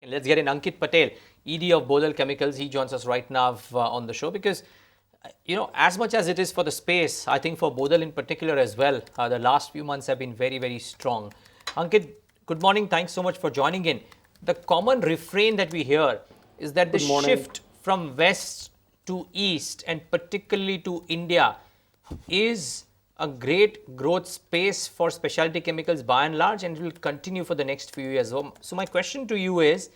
Let's get in Ankit Patel, ED of Bodal Chemicals. He joins us right now on the show because, as much as it is for the space, I think for Bodal in particular as well, the last few months have been very, very strong. Ankit, good morning. Thanks so much for joining in. The common refrain that we hear is that the shift from west to east and particularly to India is a great growth space for specialty chemicals by and large, and it will continue for the next few years. So my question to you is,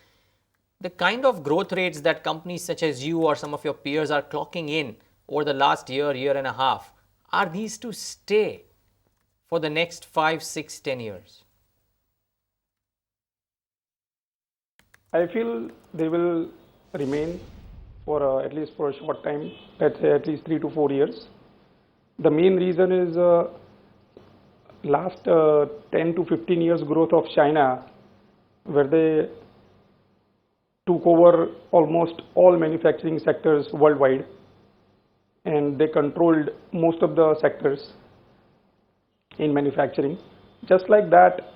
the kind of growth rates that companies such as you or some of your peers are clocking in over the last year and a half, are these to stay for the next 5, 6, 10 years? I feel they will remain for at least for a short time, let's say at least 3 to 4 years. The main reason is last 10 to 15 years growth of China, where they took over almost all manufacturing sectors worldwide, and they controlled most of the sectors in manufacturing. Just like that,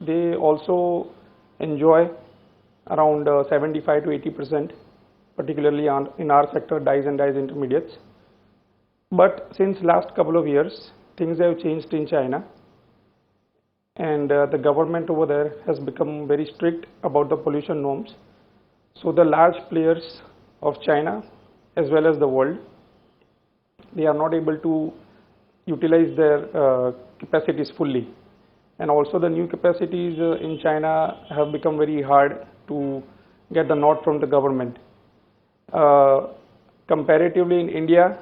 they also enjoy around 75 to 80%, particularly in our sector, dyes and dyes intermediates. But since last couple of years, things have changed in China, and the government over there has become very strict about the pollution norms. So the large players of China as well as the world, they are not able to utilize their capacities fully. And also the new capacities in China have become very hard to get the nod from the government. Comparatively in India,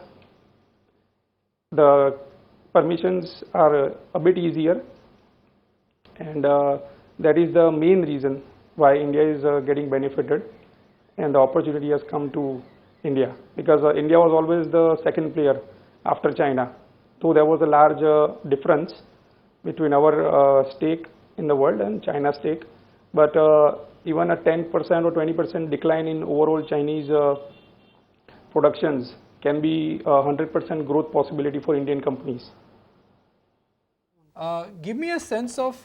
the permissions are a bit easier, and that is the main reason why India is getting benefited and the opportunity has come to India, because India was always the second player after China. So there was a large difference between our stake in the world and China's stake, but even a 10% or 20% decline in overall Chinese productions can be a 100% growth possibility for Indian companies. Give me a sense of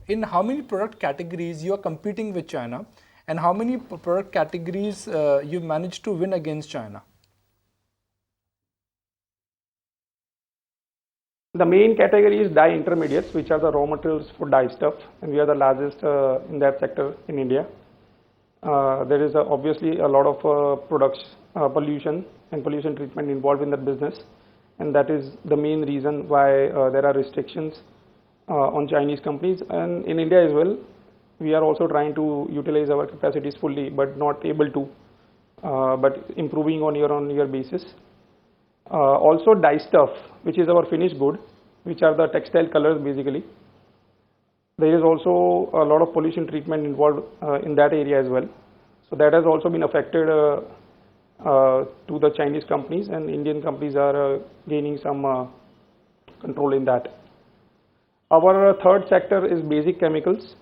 in how many product categories you are competing with China, and how many product categories you've managed to win against China. The main category is dye intermediates, which are the raw materials for dye stuff, and we are the largest in that sector in India. There is obviously a lot of pollution and pollution treatment involved in that business, and that is the main reason why there are restrictions on Chinese companies. And in India as well, we are also trying to utilize our capacities fully, but not able to, but improving on year basis. Also dye stuff, which is our finished good, which are the textile colors basically. There is also a lot of pollution treatment involved in that area as well. So that has also been affected to the Chinese companies, and Indian companies are gaining some control in that. Our third sector is basic chemicals,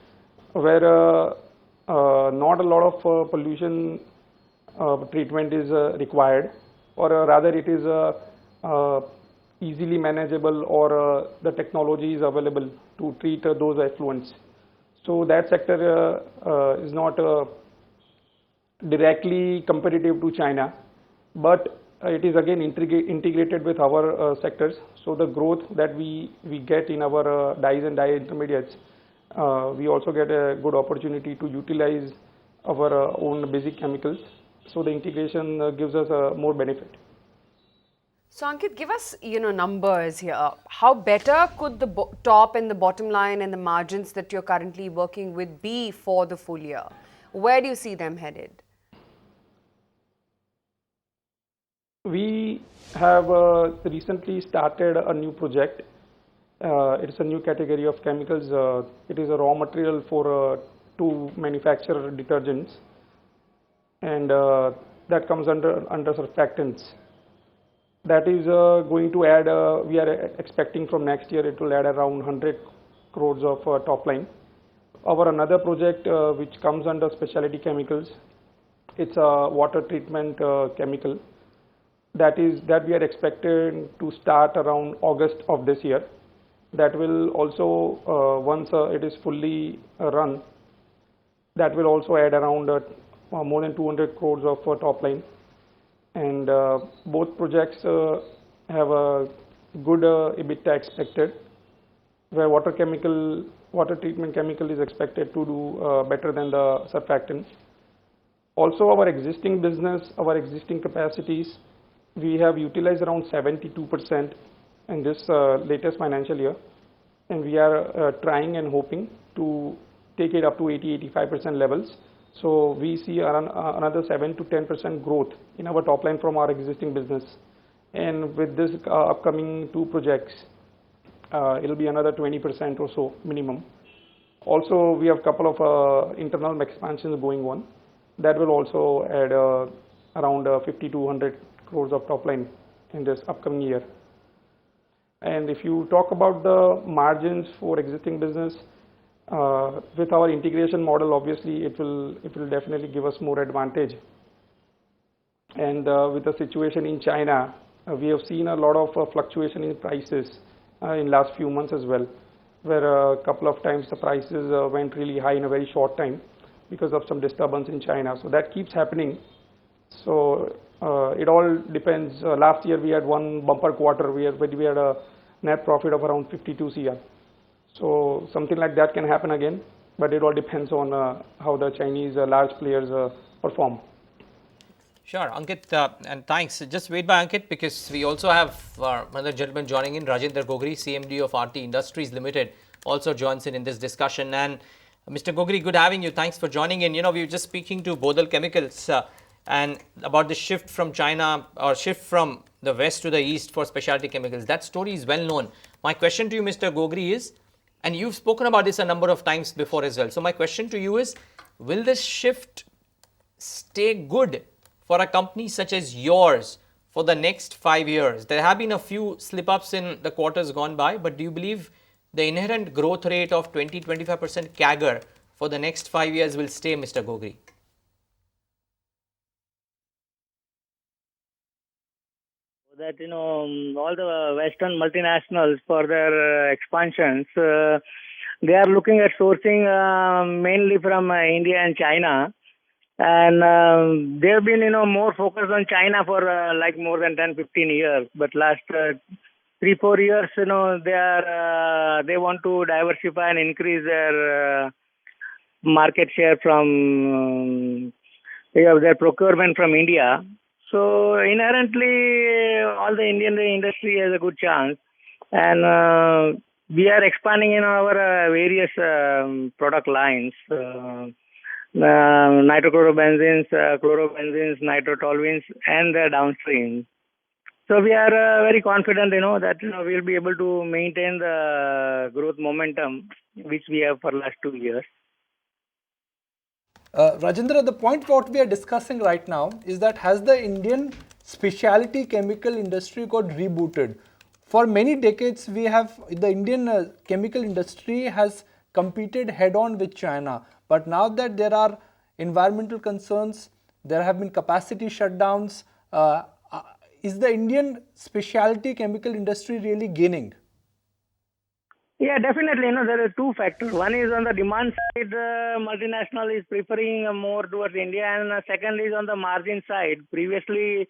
where not a lot of pollution treatment is required, or rather it is easily manageable, or the technology is available to treat those effluents. So that sector is not directly competitive to China, but it is again integrated with our sectors. So the growth that we get in our dyes and dye intermediates, we also get a good opportunity to utilize our own basic chemicals. So the integration gives us more benefit. So Ankit, give us numbers here. How better could the top and the bottom line and the margins that you're currently working with be for the full year? Where do you see them headed? We have recently started a new project. It's a new category of chemicals. It is a raw material to manufacture detergents, and that comes under surfactants. That is going to add, we are expecting from next year, it will add around 100 crores of top line. Our another project which comes under specialty chemicals, it's a water treatment chemical that we are expected to start around August of this year. That will also, once it is fully run, That will also add around more than 200 crores of top line. And both projects have a good EBITDA expected, where water treatment chemical is expected to do better than the surfactants. Also, our existing business, our existing capacities, we have utilized around 72% in this latest financial year, and we are trying and hoping to take it up to 80-85% levels. So we see another 7 to 10% growth in our top line from our existing business, and with this upcoming two projects, it'll be another 20% or so minimum. Also, we have a couple of internal expansions going on that will also add around 50 to 100 crores of top line in this upcoming year. And if you talk about the margins for existing business, with our integration model, obviously it will definitely give us more advantage. And with the situation in China, we have seen a lot of fluctuation in prices in last few months as well, where a couple of times the prices went really high in a very short time because of some disturbance in China. So that keeps happening. So it all depends. Last year we had one bumper quarter. We had a net profit of around 52 CR. So something like that can happen again, but it all depends on how the Chinese large players perform. Sure, Ankit, and thanks. Just wait by Ankit, because we also have another gentleman joining in, Rajendra Gogri, CMD of RT Industries Limited, also joins in this discussion. And Mr. Gogri, good having you. Thanks for joining in. You know, we were just speaking to Bodal Chemicals and about the shift from China, or shift from the west to the east for specialty chemicals. That story is well known. My question to you, Mr. Gogri, is, and you've spoken about this a number of times before as well. So my question to you is, will this shift stay good for a company such as yours for the next 5 years? There have been a few slip-ups in the quarters gone by, but do you believe the inherent growth rate of 20-25% CAGR for the next 5 years will stay, Mr. Gogri? That, you know, all the Western multinationals for their expansions, they are looking at sourcing mainly from India and China, and they've been, you know, more focused on China for like more than 10-15 years. But last 3-4 years, you know, they want to diversify and increase their market share from their procurement from India. So inherently, all the Indian industry has a good chance, and we are expanding in our various product lines, nitrochlorobenzenes, chlorobenzenes, nitrotoluenes, and the downstream. So we are very confident, you know, that we'll be able to maintain the growth momentum which we have for last 2 years. Rajendra, the point what we are discussing right now is that has the Indian specialty chemical industry got rebooted? For many decades, the Indian chemical industry has competed head-on with China. But now that there are environmental concerns, there have been capacity shutdowns, is the Indian specialty chemical industry really gaining? Yeah, definitely. You know, there are two factors. One is on the demand side, multinational is preferring more towards India, and second is on the margin side. Previously,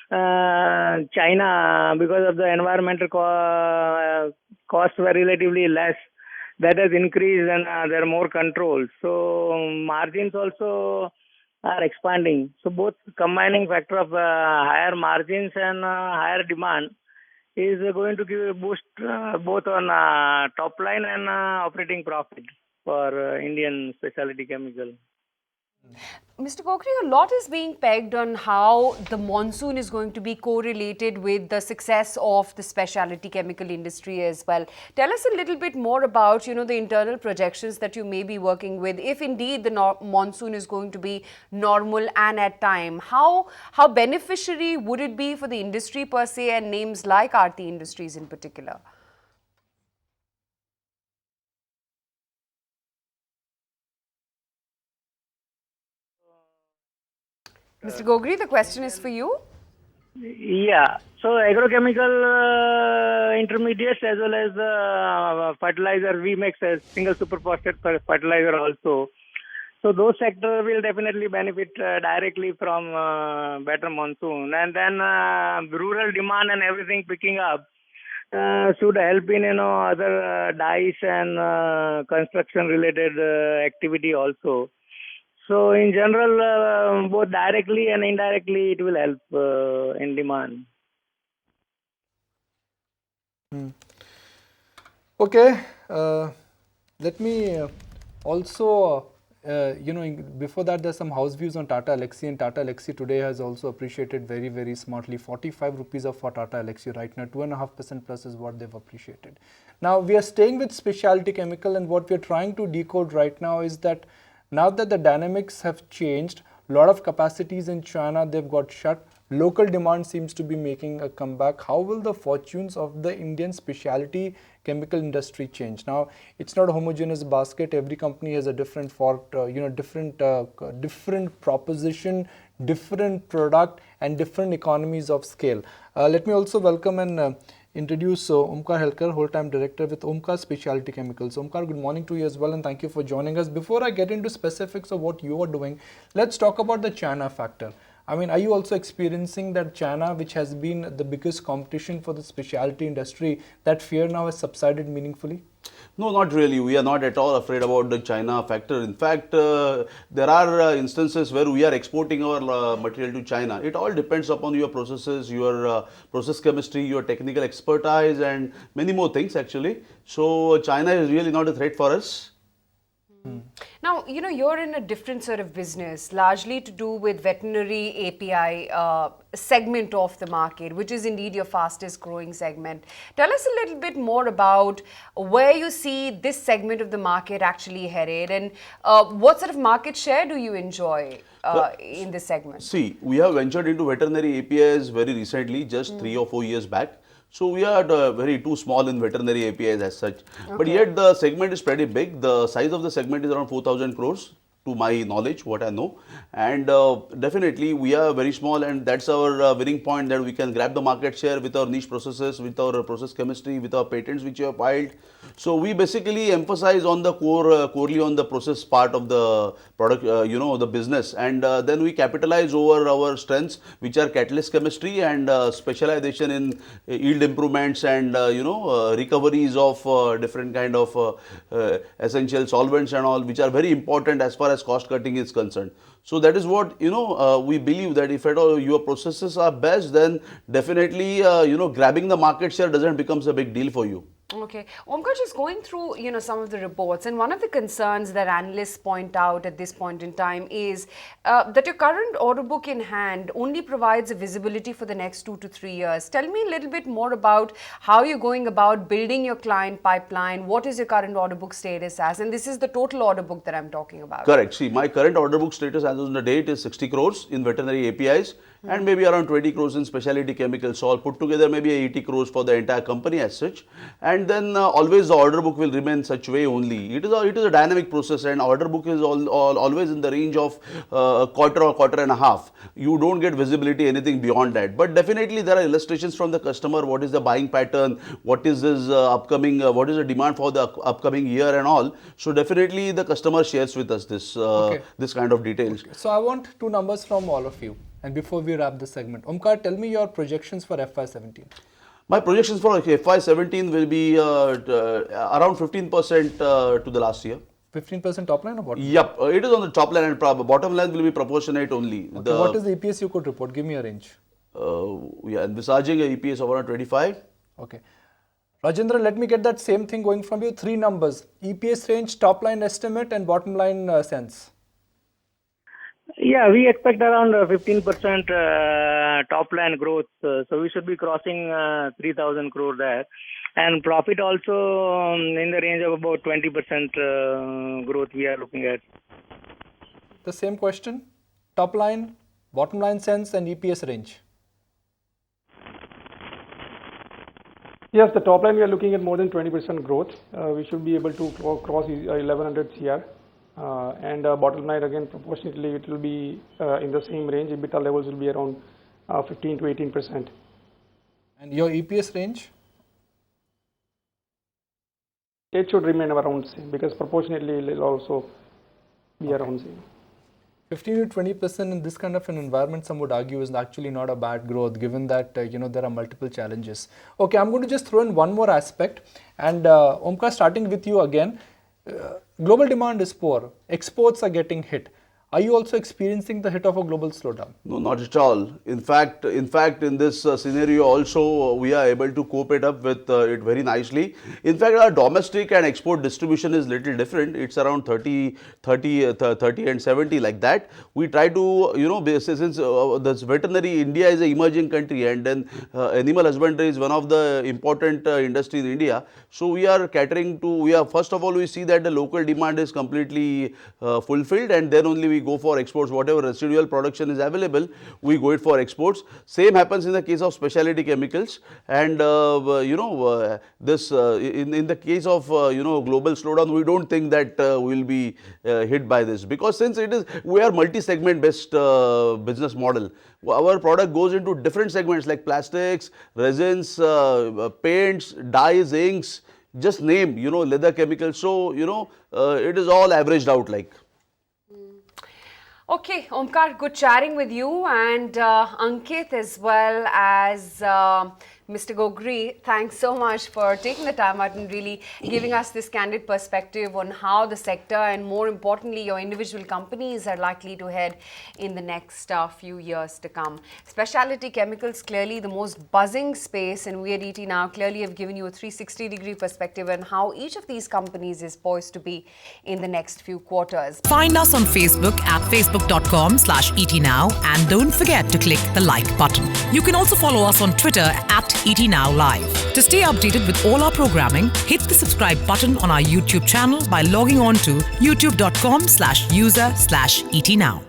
China, because of the environmental costs were relatively less, that has increased, and there are more controls. So margins also are expanding. So both combining factor of higher margins and higher demand is going to give a boost both on top line and operating profit for Indian specialty chemical. Mr. Gogri, a lot is being pegged on how the monsoon is going to be correlated with the success of the specialty chemical industry as well. Tell us a little bit more about, you know, the internal projections that you may be working with. If indeed the monsoon is going to be normal and at time, how beneficiary would it be for the industry per se, and names like RT Industries in particular? Mr. Gogri, the question is for you. Yeah. So agrochemical intermediates as well as fertilizer, we make a single superphosphate fertilizer also. So those sectors will definitely benefit directly from better monsoon, and then rural demand and everything picking up should help in other dyes and construction related activity also. So in general, both directly and indirectly, it will help in demand. Okay, let me also, before that, there's some house views on Tata Elxsi, and Tata Elxsi today has also appreciated very, very smartly. 45 rupees for Tata Elxsi right now, 2.5% plus is what they've appreciated. Now, we are staying with specialty chemical, and what we're trying to decode right now is that now that the dynamics have changed, a lot of capacities in China, they've got shut. Local demand seems to be making a comeback. How will the fortunes of the Indian specialty chemical industry change? Now, it's not a homogeneous basket. Every company has a different different proposition, different product, and different economies of scale. Let me also welcome and introduce Omkar Helkar, whole-time director with Omkar Specialty Chemicals. Omkar, good morning to you as well, and thank you for joining us. Before I get into specifics of what you are doing, let's talk about the China factor. I mean, are you also experiencing that China, which has been the biggest competition for the specialty industry, that fear now has subsided meaningfully? No, not really. We are not at all afraid about the China factor. In fact, there are instances where we are exporting our material to China. It all depends upon your processes, your process chemistry, your technical expertise, and many more things actually. So China is really not a threat for us. Now, you're in a different sort of business, largely to do with veterinary API segment of the market, which is indeed your fastest growing segment. Tell us a little bit more about where you see this segment of the market actually headed, and what sort of market share do you enjoy in this segment? See, we have ventured into veterinary APIs very recently, just 3 or 4 years back. So we are very too small in veterinary APIs as such. Okay. But yet the segment is pretty big. The size of the segment is around 4,000 crores to my knowledge, what I know. And definitely we are very small, and that's our winning point, that we can grab the market share with our niche processes, with our process chemistry, with our patents which we have filed. So we basically emphasize on the corely on the process part of the product, the business, and then we capitalize over our strengths, which are catalyst chemistry and specialization in yield improvements and recoveries of different kind of essential solvents and all, which are very important as far as cost cutting is concerned. So that is what we believe, that if at all your processes are best, then definitely grabbing the market share doesn't becomes a big deal for you. Okay. Omkar, just going through, some of the reports, and one of the concerns that analysts point out at this point in time is that your current order book in hand only provides a visibility for the next 2 to 3 years. Tell me a little bit more about how you're going about building your client pipeline. What is your current order book status as? And this is the total order book that I'm talking about. Correct. See, my current order book status as on the date is 60 crores in veterinary APIs and maybe around 20 crores in specialty chemicals. So all put together maybe 80 crores for the entire company as such. And then always the order book will remain such way only. It is a dynamic process, and order book is always in the range of a quarter or quarter and a half. You don't get visibility anything beyond that. But definitely there are illustrations from the customer. What is the buying pattern? What is this upcoming? What is the demand for the upcoming year and all? So definitely the customer shares with us this this kind of details. Okay. So I want 2 numbers from all of you. And before we wrap this segment, Omkar, tell me your projections for FY17. My projections for FY17 will be around 15% to the last year. 15% top line or bottom? Yep, it is on the top line, and bottom line will be proportionate only. Okay, what is the EPS you could report? Give me a range. We are envisaging a EPS of around 25. Okay. Rajendra, let me get that same thing going from you. 3 numbers: EPS range, top line estimate, and bottom line sense. Yeah, we expect around 15% top line growth. So we should be crossing 3,000 crore there. And profit also in the range of about 20% growth we are looking at. The same question: top line, bottom line sense, and EPS range. Yes, the top line we are looking at more than 20% growth. We should be able to cross 1100 CR. And bottom line again proportionately it will be in the same range. EBITDA levels will be around 15 to 18%. And your EPS range? It should remain around the same, because proportionately it will also we are on seeing. 15 to 20% in this kind of an environment, some would argue, is actually not a bad growth, given that there are multiple challenges. Okay, I'm going to just throw in one more aspect, and Omkar, starting with you again. Global demand is poor. Exports are getting hit. Are you also experiencing the hit of a global slowdown? No, not at all. In fact, in this scenario also, we are able to cope it up with it very nicely. In fact, our domestic and export distribution is little different. It's around 30 and 70 like that. We try to, since this veterinary, India is an emerging country, and then animal husbandry is one of the important industry in India. So we are catering to, first of all, we see that the local demand is completely fulfilled, and then only we go for exports. Whatever residual production is available, we go it for exports. Same happens in the case of specialty chemicals, and this in the case of global slowdown, we don't think that we will be hit by this, because since we are multi-segment based business model. Our product goes into different segments like plastics, resins, paints, dyes, inks, just name, leather chemicals. So it is all averaged out like. Okay, Omkar, good chatting with you, and Ankit as well as Mr. Gogri, thanks so much for taking the time out and really giving us this candid perspective on how the sector and, more importantly, your individual companies are likely to head in the next few years to come. Specialty chemicals, clearly the most buzzing space, and we at ET Now clearly have given you a 360-degree perspective on how each of these companies is poised to be in the next few quarters. Find us on Facebook at facebook.com/ETNow, and don't forget to click the like button. You can also follow us on Twitter at ET Now Live. To stay updated with all our programming, hit the subscribe button on our YouTube channel by logging on to youtube.com/user/ETNow.